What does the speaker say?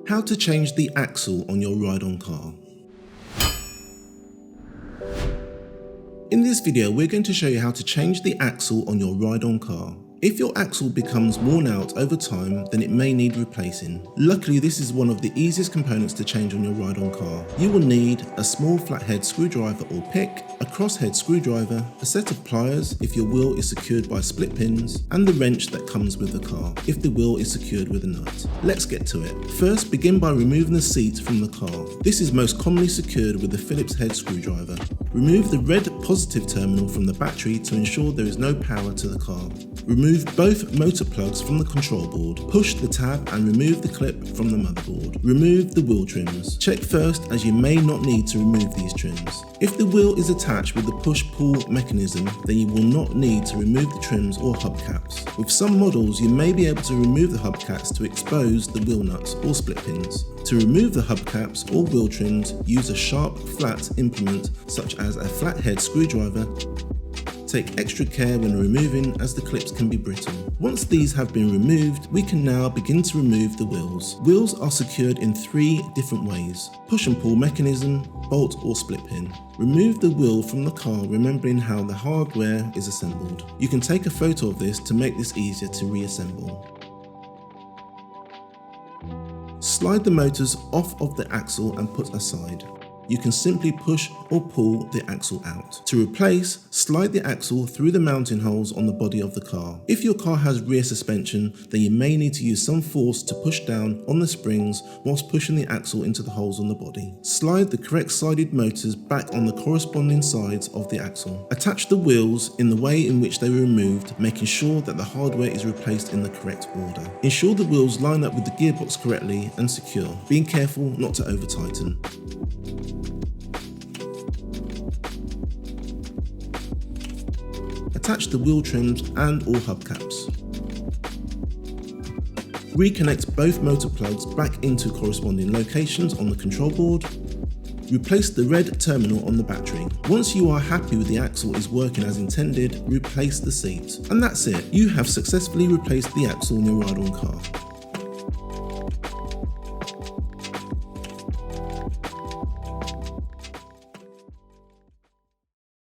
How to change the axle on your ride-on car. In this video, we're going to show you how to change the axle on your ride-on car. If your axle becomes worn out over time, then it may need replacing. Luckily, this is one of the easiest components to change on your ride-on car. You will need a small flathead screwdriver or pick, a crosshead screwdriver, a set of pliers if your wheel is secured by split pins, and the wrench that comes with the car if the wheel is secured with a nut. Let's get to it. First, begin by removing the seat from the car. This is most commonly secured with the Phillips head screwdriver. Remove the red positive terminal from the battery to ensure there is no power to the car. Remove both motor plugs from the control board. Push the tab and remove the clip from the motherboard. Remove the wheel trims. Check first, as you may not need to remove these trims. If the wheel is attached with the push-pull mechanism, then you will not need to remove the trims or hubcaps. With some models, you may be able to remove the hubcaps to expose the wheel nuts or split pins. To remove the hubcaps or wheel trims, use a sharp, flat implement such as a flathead screwdriver. Take extra care when removing, as the clips can be brittle. Once these have been removed, we can now begin to remove the wheels. Wheels are secured in 3 different ways: push and pull mechanism, bolt or split pin. Remove the wheel from the car, remembering how the hardware is assembled. You can take a photo of this to make this easier to reassemble. Slide the motors off of the axle and put aside. You can simply push or pull the axle out. To replace, slide the axle through the mounting holes on the body of the car. If your car has rear suspension, then you may need to use some force to push down on the springs whilst pushing the axle into the holes on the body. Slide the correct sided motors back on the corresponding sides of the axle. Attach the wheels in the way in which they were removed, making sure that the hardware is replaced in the correct order. Ensure the wheels line up with the gearbox correctly and secure, being careful not to over tighten. Attach the wheel trims and all hubcaps. Reconnect both motor plugs back into corresponding locations on the control board. Replace the red terminal on the battery. Once you are happy with the axle is working as intended, replace the seat. And that's it. You have successfully replaced the axle in your ride-on car.